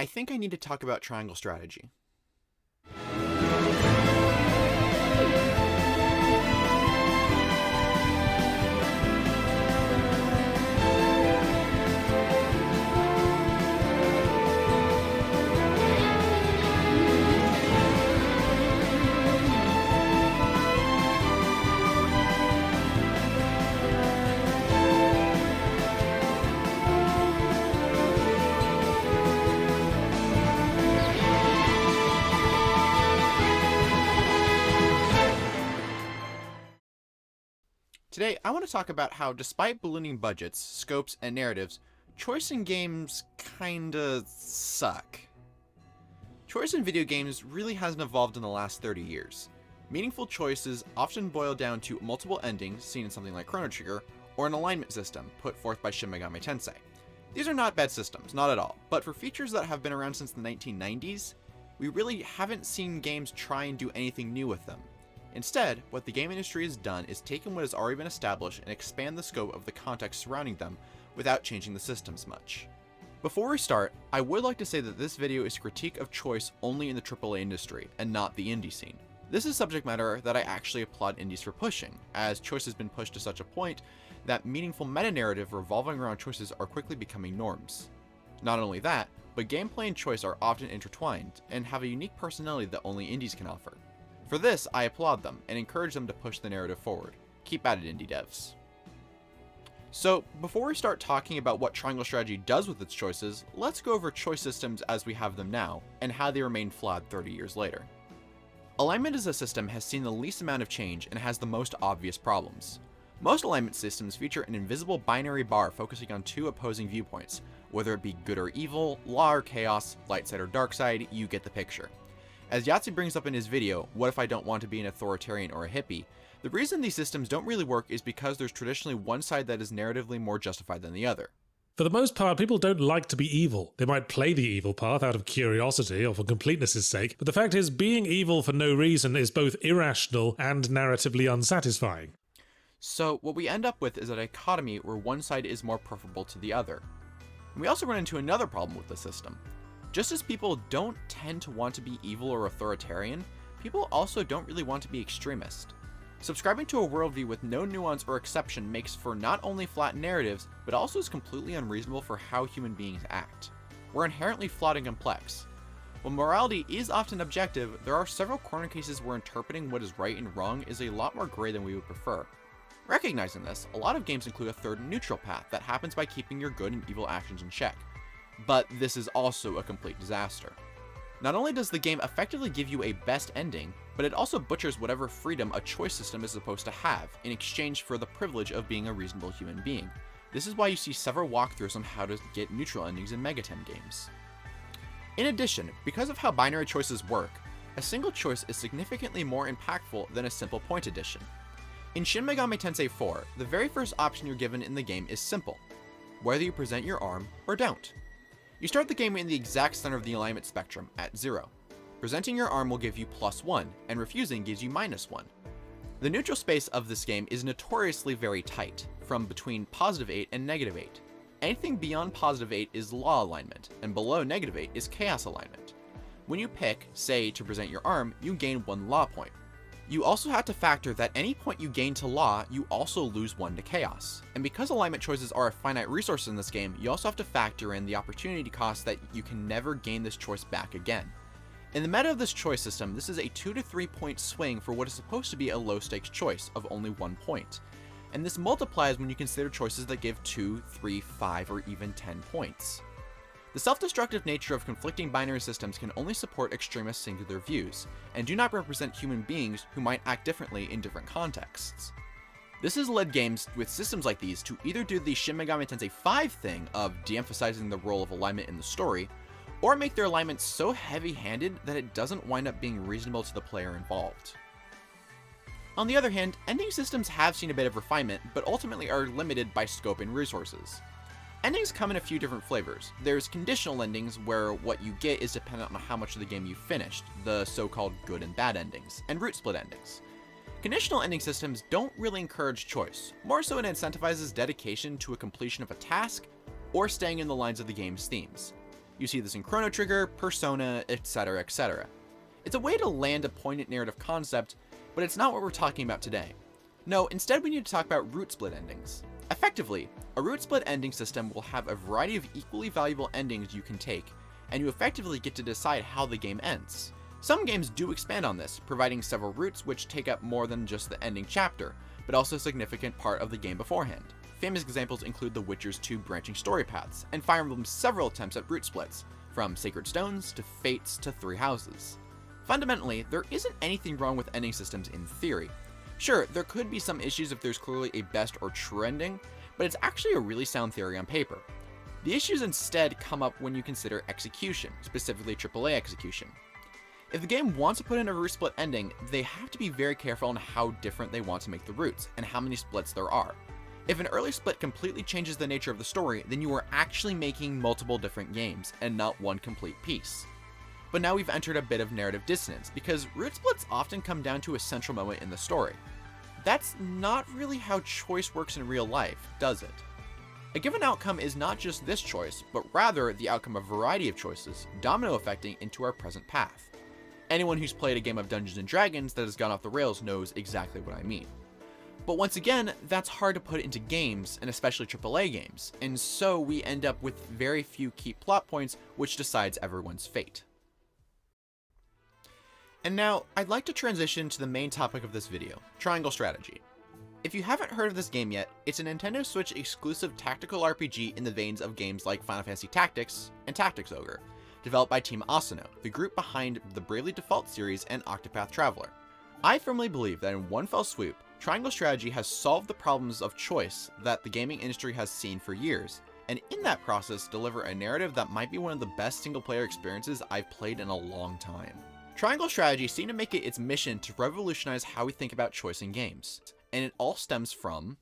I think I need to talk about triangle strategy. Today, I want to talk about how, despite ballooning budgets, scopes, and narratives, choice in games kinda suck. Choice in video games really hasn't evolved in the last 30 years. Meaningful choices often boil down to multiple endings, seen in something like Chrono Trigger, or an alignment system, put forth by Shin Megami Tensei. These are not bad systems, not at all, but for features that have been around since the 1990s, we really haven't seen games try and do anything new with them. Instead, what the game industry has done is taken what has already been established and expand the scope of the context surrounding them without changing the systems much. Before we start, I would like to say that this video is a critique of choice only in the AAA industry, and not the indie scene. This is subject matter that I actually applaud indies for pushing, as choice has been pushed to such a point that meaningful meta-narrative revolving around choices are quickly becoming norms. Not only that, but gameplay and choice are often intertwined, and have a unique personality that only indies can offer. For this, I applaud them, and encourage them to push the narrative forward. Keep at it, indie devs. So, before we start talking about what Triangle Strategy does with its choices, let's go over choice systems as we have them now, and how they remain flawed 30 years later. Alignment as a system has seen the least amount of change and has the most obvious problems. Most alignment systems feature an invisible binary bar focusing on two opposing viewpoints, whether it be good or evil, law or chaos, light side or dark side, you get the picture. As Yahtzee brings up in his video, What If I Don't Want to Be an Authoritarian or a Hippie, the reason these systems don't really work is because there's traditionally one side that is narratively more justified than the other. For the most part, people don't like to be evil. They might play the evil path out of curiosity or for completeness' sake, but the fact is, being evil for no reason is both irrational and narratively unsatisfying. So what we end up with is a dichotomy where one side is more preferable to the other. And we also run into another problem with the system. Just as people don't tend to want to be evil or authoritarian, people also don't really want to be extremist. Subscribing to a worldview with no nuance or exception makes for not only flat narratives, but also is completely unreasonable for how human beings act. We're inherently flawed and complex. While morality is often objective, there are several corner cases where interpreting what is right and wrong is a lot more gray than we would prefer. Recognizing this, a lot of games include a third neutral path that happens by keeping your good and evil actions in check. But this is also a complete disaster. Not only does the game effectively give you a best ending, but it also butchers whatever freedom a choice system is supposed to have in exchange for the privilege of being a reasonable human being. This is why you see several walkthroughs on how to get neutral endings in Megaten games. In addition, because of how binary choices work, a single choice is significantly more impactful than a simple point addition. In Shin Megami Tensei 4, the very first option you're given in the game is simple: whether you present your arm or don't. You start the game in the exact center of the alignment spectrum, at 0. Presenting your arm will give you +1, and refusing gives you -1. The neutral space of this game is notoriously very tight, from between +8 and -8. Anything beyond +8 is law alignment, and below -8 is chaos alignment. When you pick, say, to present your arm, you gain 1 law point. You also have to factor that any point you gain to law, you also lose 1 to chaos. And because alignment choices are a finite resource in this game, you also have to factor in the opportunity cost that you can never gain this choice back again. In the meta of this choice system, this is a 2 to 3 point swing for what is supposed to be a low stakes choice of only 1 point. And this multiplies when you consider choices that give 2, 3, 5, or even 10 points. The self-destructive nature of conflicting binary systems can only support extremist singular views, and do not represent human beings who might act differently in different contexts. This has led games with systems like these to either do the Shin Megami Tensei 5 thing of de-emphasizing the role of alignment in the story, or make their alignment so heavy-handed that it doesn't wind up being reasonable to the player involved. On the other hand, ending systems have seen a bit of refinement, but ultimately are limited by scope and resources. Endings come in a few different flavors. There's conditional endings, where what you get is dependent on how much of the game you finished, the so-called good and bad endings, and root split endings. Conditional ending systems don't really encourage choice, more so it incentivizes dedication to a completion of a task, or staying in the lines of the game's themes. You see this in Chrono Trigger, Persona, etc., etc. It's a way to land a poignant narrative concept, but it's not what we're talking about today. No, instead we need to talk about root split endings. Effectively, a root split ending system will have a variety of equally valuable endings you can take, and you effectively get to decide how the game ends. Some games do expand on this, providing several routes which take up more than just the ending chapter, but also a significant part of the game beforehand. Famous examples include The Witcher's 2 branching story paths, and Fire Emblem's several attempts at root splits, from Sacred Stones to Fates to Three Houses. Fundamentally, there isn't anything wrong with ending systems in theory. Sure, there could be some issues if there's clearly a best or true ending, but it's actually a really sound theory on paper. The issues instead come up when you consider execution, specifically AAA execution. If the game wants to put in a root split ending, they have to be very careful on how different they want to make the routes, and how many splits there are. If an early split completely changes the nature of the story, then you are actually making multiple different games, and not one complete piece. But now we've entered a bit of narrative dissonance, because root splits often come down to a central moment in the story. That's not really how choice works in real life, does it? A given outcome is not just this choice, but rather the outcome of a variety of choices, domino affecting into our present path. Anyone who's played a game of Dungeons & Dragons that has gone off the rails knows exactly what I mean. But once again, that's hard to put into games, and especially AAA games, and so we end up with very few key plot points which decides everyone's fate. And now, I'd like to transition to the main topic of this video, Triangle Strategy. If you haven't heard of this game yet, it's a Nintendo Switch exclusive tactical RPG in the veins of games like Final Fantasy Tactics and Tactics Ogre, developed by Team Asano, the group behind the Bravely Default series and Octopath Traveler. I firmly believe that in one fell swoop, Triangle Strategy has solved the problems of choice that the gaming industry has seen for years, and in that process deliver a narrative that might be one of the best single-player experiences I've played in a long time. Triangle Strategy seemed to make it its mission to revolutionize how we think about choice in games, and it all stems from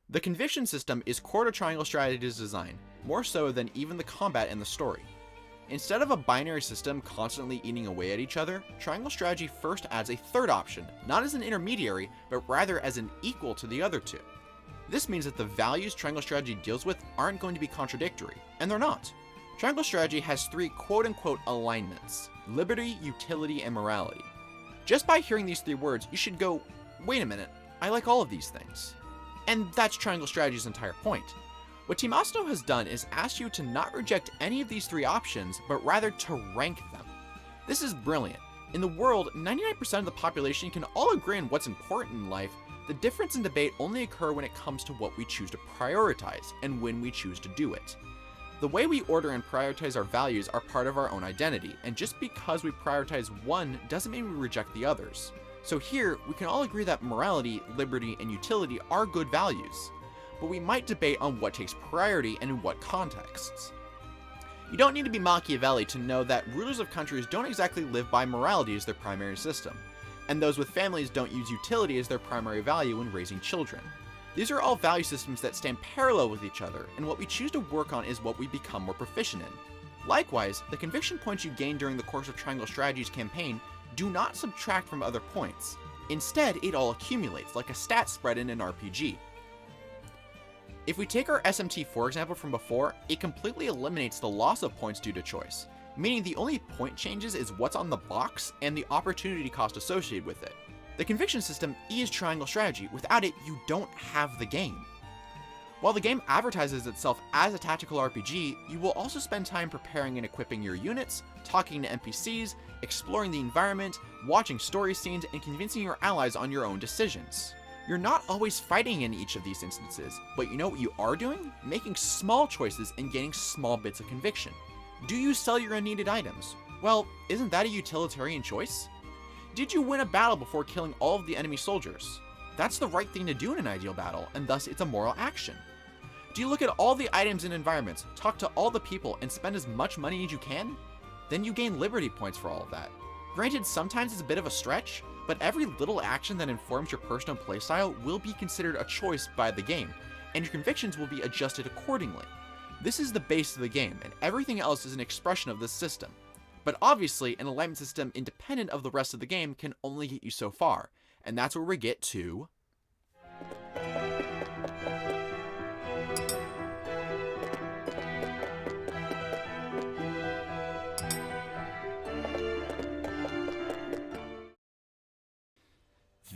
the conviction system is core to Triangle Strategy's design, more so than even the combat and the story. Instead of a binary system constantly eating away at each other, Triangle Strategy first adds a third option, not as an intermediary, but rather as an equal to the other two. This means that the values Triangle Strategy deals with aren't going to be contradictory, and they're not. Triangle Strategy has three quote-unquote alignments: liberty, utility, and morality. Just by hearing these three words, you should go, wait a minute, I like all of these things. And that's Triangle Strategy's entire point. What Team Asano has done is ask you to not reject any of these three options, but rather to rank them. This is brilliant. In the world, 99% of the population can all agree on what's important in life. The difference in debate only occur when it comes to what we choose to prioritize, and when we choose to do it. The way we order and prioritize our values are part of our own identity, and just because we prioritize one doesn't mean we reject the others. So here, we can all agree that morality, liberty, and utility are good values, but we might debate on what takes priority and in what contexts. You don't need to be Machiavelli to know that rulers of countries don't exactly live by morality as their primary system, and those with families don't use utility as their primary value when raising children. These are all value systems that stand parallel with each other, and what we choose to work on is what we become more proficient in. Likewise, the conviction points you gain during the course of Triangle Strategy's campaign do not subtract from other points. Instead, it all accumulates, like a stat spread in an RPG. If we take our SMT4 example from before, it completely eliminates the loss of points due to choice, meaning the only point changes is what's on the box and the opportunity cost associated with it. The conviction system is Triangle Strategy. Without it, you don't have the game. While the game advertises itself as a tactical RPG, you will also spend time preparing and equipping your units, talking to NPCs, exploring the environment, watching story scenes, and convincing your allies on your own decisions. You're not always fighting in each of these instances, but you know what you are doing? Making small choices and gaining small bits of conviction. Do you sell your unneeded items? Well, isn't that a utilitarian choice? Did you win a battle before killing all of the enemy soldiers? That's the right thing to do in an ideal battle, and thus it's a moral action. Do you look at all the items and environments, talk to all the people, and spend as much money as you can? Then you gain liberty points for all of that. Granted, sometimes it's a bit of a stretch, but every little action that informs your personal playstyle will be considered a choice by the game, and your convictions will be adjusted accordingly. This is the base of the game, and everything else is an expression of this system. But obviously, an alignment system independent of the rest of the game can only get you so far, and that's where we get to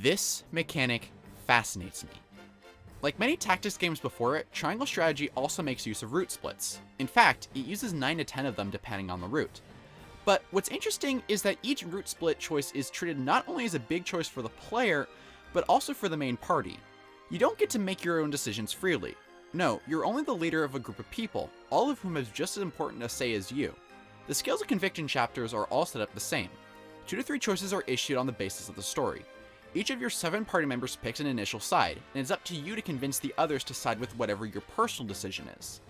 this mechanic fascinates me. Like many tactics games before it, Triangle Strategy also makes use of route splits. In fact, it uses 9 to 10 of them depending on the route. But what's interesting is that each route split choice is treated not only as a big choice for the player, but also for the main party. You don't get to make your own decisions freely. No, you're only the leader of a group of people, all of whom have just as important a say as you. The Scales of Conviction chapters are all set up the same. 2 to 3 choices are issued on the basis of the story. Each of your 7 party members picks an initial side, and it's up to you to convince the others to side with whatever your personal decision is.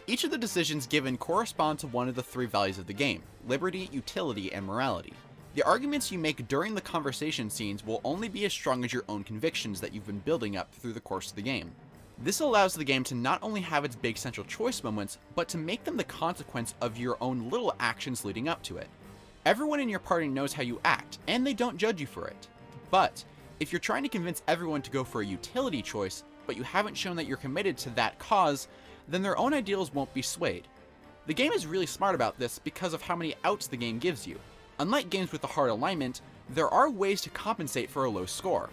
Each of the decisions given correspond to one of the 3 values of the game: liberty, utility, and morality. The arguments you make during the conversation scenes will only be as strong as your own convictions that you've been building up through the course of the game. This allows the game to not only have its big central choice moments, but to make them the consequence of your own little actions leading up to it. Everyone in your party knows how you act, and they don't judge you for it. But if you're trying to convince everyone to go for a utility choice, but you haven't shown that you're committed to that cause, then their own ideals won't be swayed. The game is really smart about this because of how many outs the game gives you. Unlike games with a hard alignment, there are ways to compensate for a low score.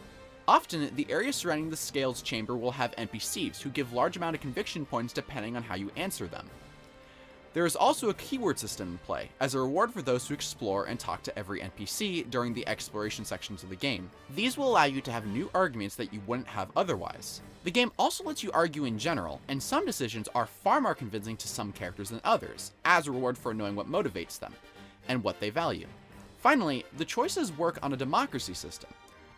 Often, the area surrounding the Scales chamber will have NPCs who give large amount of conviction points depending on how you answer them. There is also a keyword system in play, as a reward for those who explore and talk to every NPC during the exploration sections of the game. These will allow you to have new arguments that you wouldn't have otherwise. The game also lets you argue in general, and some decisions are far more convincing to some characters than others, as a reward for knowing what motivates them, and what they value. Finally, the choices work on a democracy system.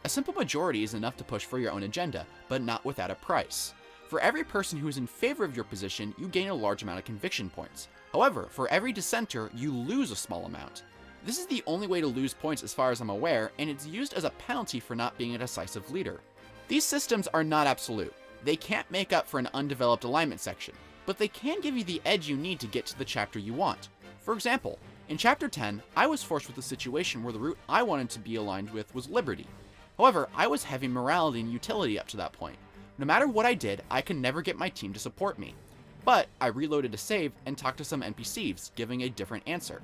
A simple majority is enough to push for your own agenda, but not without a price. For every person who is in favor of your position, you gain a large amount of conviction points. However, for every dissenter, you lose a small amount. This is the only way to lose points as far as I'm aware, and it's used as a penalty for not being a decisive leader. These systems are not absolute. They can't make up for an undeveloped alignment section, but they can give you the edge you need to get to the chapter you want. For example, in Chapter 10, I was forced with a situation where the route I wanted to be aligned with was liberty. However, I was heavy morality and utility up to that point. No matter what I did, I could never get my team to support me. But I reloaded to save and talked to some NPCs, giving a different answer.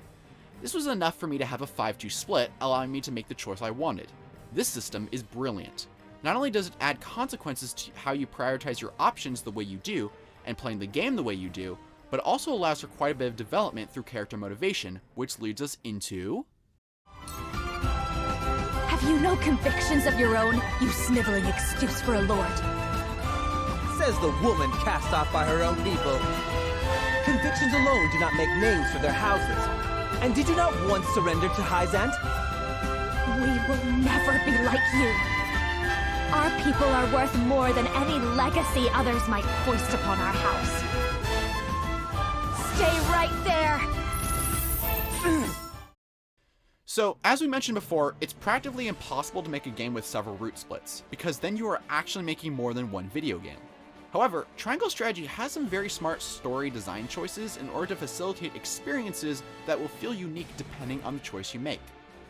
This was enough for me to have a 5-2 split, allowing me to make the choice I wanted. This system is brilliant. Not only does it add consequences to how you prioritize your options the way you do, and playing the game the way you do, but also allows for quite a bit of development through character motivation, which leads us into... Have you no convictions of your own, you sniveling excuse for a lord? Says the woman cast off by her own people. Convictions alone do not make names for their houses. And did you not once surrender to Hyzant? We will never be like you. Our people are worth more than any legacy others might foist upon our house. Stay right there! So, as we mentioned before, it's practically impossible to make a game with several route splits, because then you are actually making more than one video game. However, Triangle Strategy has some very smart story design choices in order to facilitate experiences that will feel unique depending on the choice you make.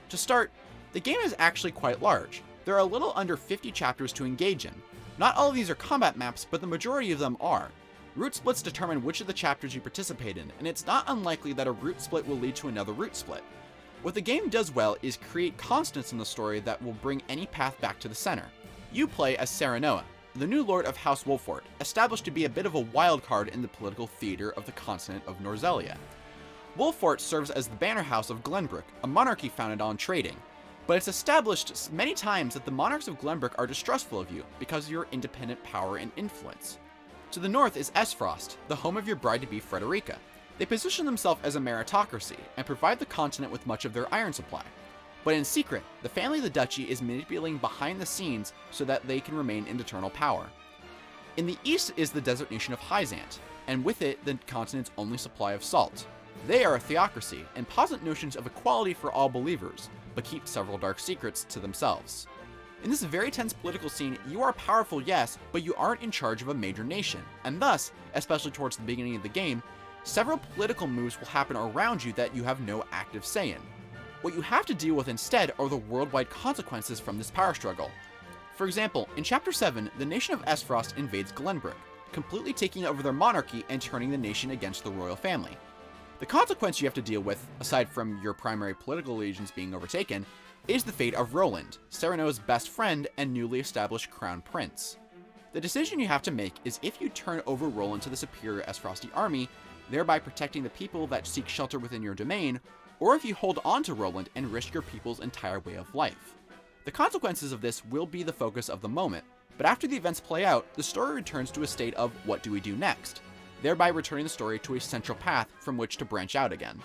To start, the game is actually quite large. There are a little under 50 chapters to engage in. Not all of these are combat maps, but the majority of them are. Route splits determine which of the chapters you participate in, and it's not unlikely that a route split will lead to another route split. What the game does well is create constants in the story that will bring any path back to the center. You play as Serenoa, the new lord of House Wolfort, established to be a bit of a wild card in the political theater of the continent of Norzelia. Wolfort serves as the banner house of Glenbrook, a monarchy founded on trading, but it's established many times that the monarchs of Glenbrook are distrustful of you because of your independent power and influence. To the north is Esfrost, the home of your bride-to-be Frederica. They position themselves as a meritocracy and provide the continent with much of their iron supply. But in secret, the family of the duchy is manipulating behind the scenes so that they can remain in eternal power. In the east is the desert nation of Hyzant, and with it the continent's only supply of salt. They are a theocracy and posit notions of equality for all believers, but keep several dark secrets to themselves. In this very tense political scene, you are powerful, yes, but you aren't in charge of a major nation, and thus, especially towards the beginning of the game, several political moves will happen around you that you have no active say in. What you have to deal with instead are the worldwide consequences from this power struggle. For example, in Chapter 7, the nation of Esfrost invades Glenbrook, completely taking over their monarchy and turning the nation against the royal family. The consequence you have to deal with, aside from your primary political allegiance being overtaken, is the fate of Roland, Sereno's best friend and newly established crown prince. The decision you have to make is if you turn over Roland to the superior Esfrosti army, thereby protecting the people that seek shelter within your domain, or if you hold on to Roland and risk your people's entire way of life. The consequences of this will be the focus of the moment, but after the events play out, the story returns to a state of what do we do next, thereby returning the story to a central path from which to branch out again.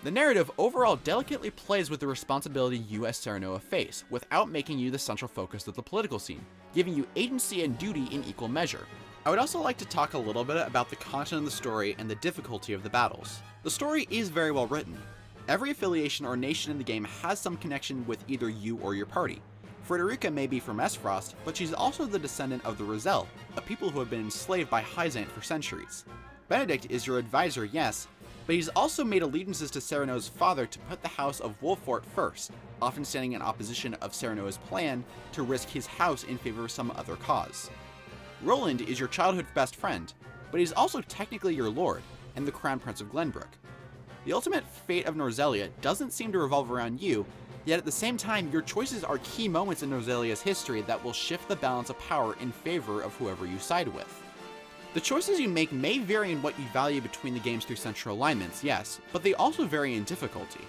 The narrative overall delicately plays with the responsibility you as Serenoa face, without making you the central focus of the political scene, giving you agency and duty in equal measure. I would also like to talk a little bit about the content of the story and the difficulty of the battles. The story is very well written. Every affiliation or nation in the game has some connection with either you or your party. Frederica may be from Esfrost, but she's also the descendant of the Roselle, a people who have been enslaved by Hyzant for centuries. Benedict is your advisor, yes, but he's also made allegiances to Sereno's father to put the house of Wolffort first, often standing in opposition of Sereno's plan to risk his house in favor of some other cause. Roland is your childhood best friend, but he's also technically your lord, and the crown prince of Glenbrook. The ultimate fate of Norzelia doesn't seem to revolve around you, yet at the same time, your choices are key moments in Norzelia's history that will shift the balance of power in favor of whoever you side with. The choices you make may vary in what you value between the game's three central alignments, yes, but they also vary in difficulty.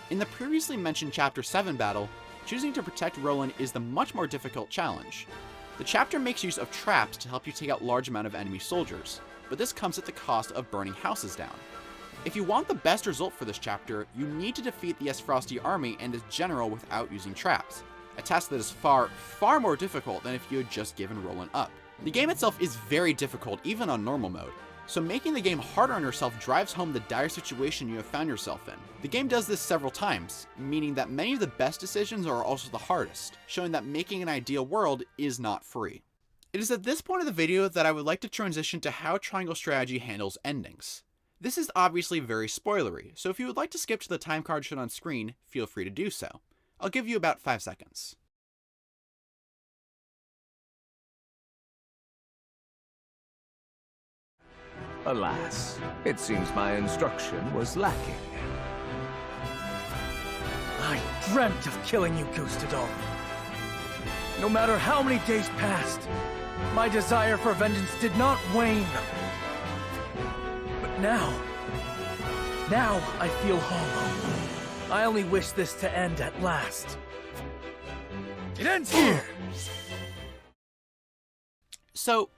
In the previously mentioned Chapter 7 battle, choosing to protect Roland is the much more difficult challenge. The chapter makes use of traps to help you take out large amount of enemy soldiers, but this comes at the cost of burning houses down. If you want the best result for this chapter, you need to defeat the Esfrosti army and its general without using traps, a task that is far, far more difficult than if you had just given Roland up. The game itself is very difficult even on normal mode, so making the game harder on yourself drives home the dire situation you have found yourself in. The game does this several times, meaning that many of the best decisions are also the hardest, showing that making an ideal world is not free. It is at this point of the video that I would like to transition to how Triangle Strategy handles endings. This is obviously very spoilery, so if you would like to skip to the time card shown on screen, feel free to do so. I'll give you about 5 seconds. Alas, it seems my instruction was lacking. I dreamt of killing you, Gustadolf. No matter how many days passed, my desire for vengeance did not wane. But now I feel hollow. I only wish this to end at last. It ends here! So,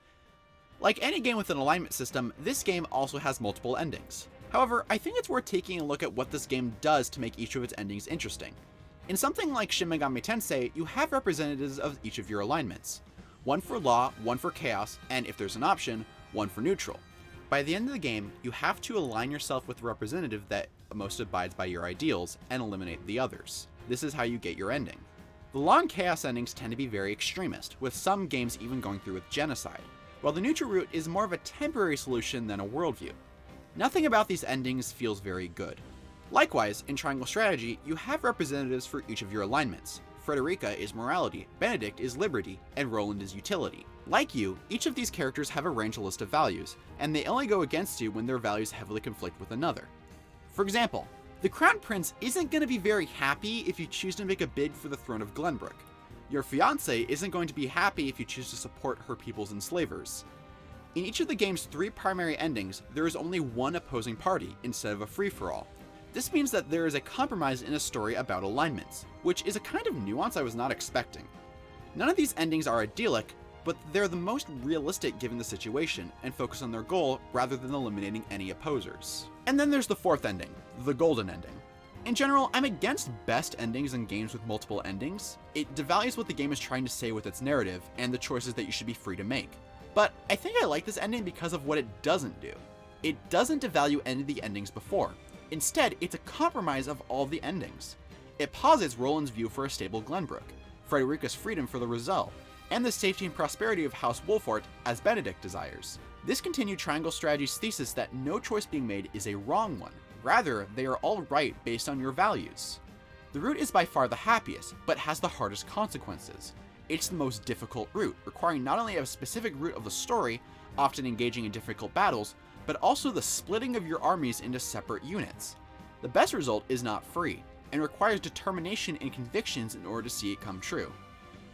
like any game with an alignment system, this game also has multiple endings. However, I think it's worth taking a look at what this game does to make each of its endings interesting. In something like Shin Megami Tensei, you have representatives of each of your alignments. One for law, one for chaos, and if there's an option, one for neutral. By the end of the game, you have to align yourself with the representative that most abides by your ideals and eliminate the others. This is how you get your ending. The law and chaos endings tend to be very extremist, with some games even going through with genocide, while the neutral route is more of a temporary solution than a worldview. Nothing about these endings feels very good. Likewise, in Triangle Strategy, you have representatives for each of your alignments. Frederica is morality, Benedict is liberty, and Roland is utility. Like you, each of these characters have a range list of values, and they only go against you when their values heavily conflict with another. For example, the Crown Prince isn't going to be very happy if you choose to make a bid for the throne of Glenbrook. Your fiancé isn't going to be happy if you choose to support her people's enslavers. In each of the game's 3 primary endings, there is only one opposing party, instead of a free-for-all. This means that there is a compromise in a story about alignments, which is a kind of nuance I was not expecting. None of these endings are idyllic, but they're the most realistic given the situation, and focus on their goal rather than eliminating any opposers. And then there's the 4th ending, the golden ending. In general, I'm against best endings in games with multiple endings. It devalues what the game is trying to say with its narrative, and the choices that you should be free to make. But I think I like this ending because of what it doesn't do. It doesn't devalue any of the endings before. Instead, it's a compromise of all the endings. It posits Roland's view for a stable Glenbrook. Frederica's freedom for the Roselle, and the safety and prosperity of House Wolfort as Benedict desires. This continued triangle strategy's thesis that no choice being made is a wrong one. Rather, they are all right based on your values. The route is by far the happiest, but has the hardest consequences. It's the most difficult route, requiring not only a specific route of the story, often engaging in difficult battles, but also the splitting of your armies into separate units. The best result is not free, and requires determination and convictions in order to see it come true.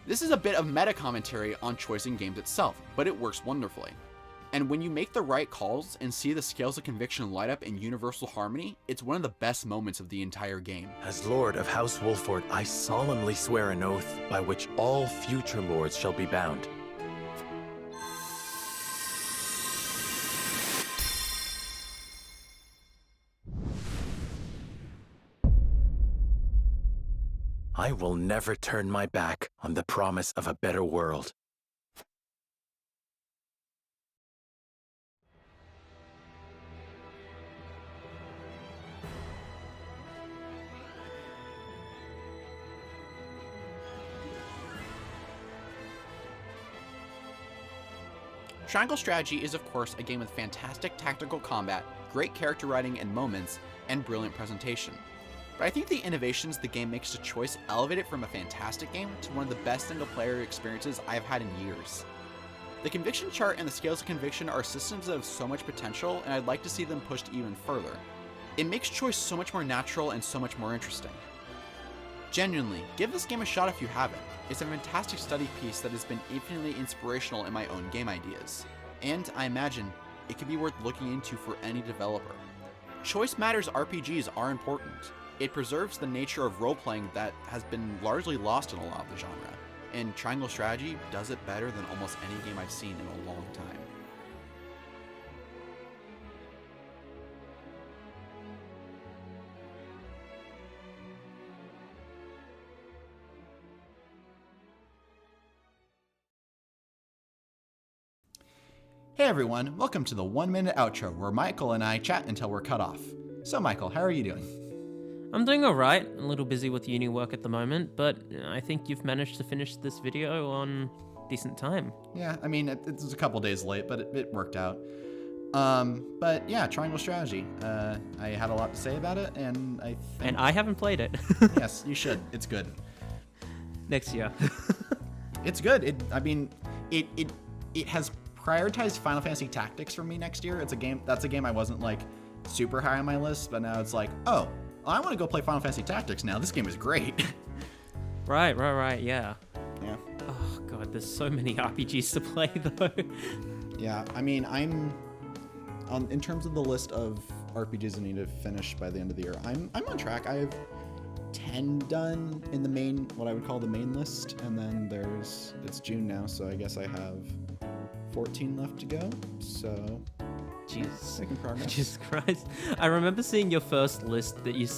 This is a bit of meta commentary on choice in games itself, but it works wonderfully. And when you make the right calls and see the scales of conviction light up in universal harmony, it's one of the best moments of the entire game. As Lord of House Wolfort, I solemnly swear an oath by which all future lords shall be bound. I will never turn my back on the promise of a better world. Triangle Strategy is of course a game with fantastic tactical combat, great character writing and moments, and brilliant presentation. But I think the innovations the game makes to choice elevate it from a fantastic game to one of the best single-player experiences I have had in years. The conviction chart and the scales of conviction are systems that have so much potential, and I'd like to see them pushed even further. It makes choice so much more natural and so much more interesting. Genuinely, give this game a shot if you haven't. It's a fantastic study piece that has been infinitely inspirational in my own game ideas, and I imagine it could be worth looking into for any developer. Choice Matters RPGs are important. It preserves the nature of role-playing that has been largely lost in a lot of the genre, and Triangle Strategy does it better than almost any game I've seen in a long time. Hey everyone, welcome to the 1 minute outro where Michael and I chat until we're cut off. So Michael, how are you doing? I'm doing alright, a little busy with uni work at the moment, but I think you've managed to finish this video on decent time. Yeah, I mean, it was a couple days late, but it worked out. But yeah, Triangle Strategy. I had a lot to say about it, and I think... And I haven't played it. Yes, you should. It's good. Next year. It's good. It has prioritized Final Fantasy Tactics for me next year. That's a game I wasn't like super high on my list, but now it's like, oh, I want to go play Final Fantasy Tactics now. This game is great. Right, yeah. Yeah. Oh god, there's so many RPGs to play though. Yeah, I mean, in terms of the list of RPGs I need to finish by the end of the year, I'm on track. I have 10 done in the main, what I would call the main list, and then it's June now, so I guess I have 14 left to go, so Jesus. making progress. Jesus Christ. I remember seeing your first list that you sent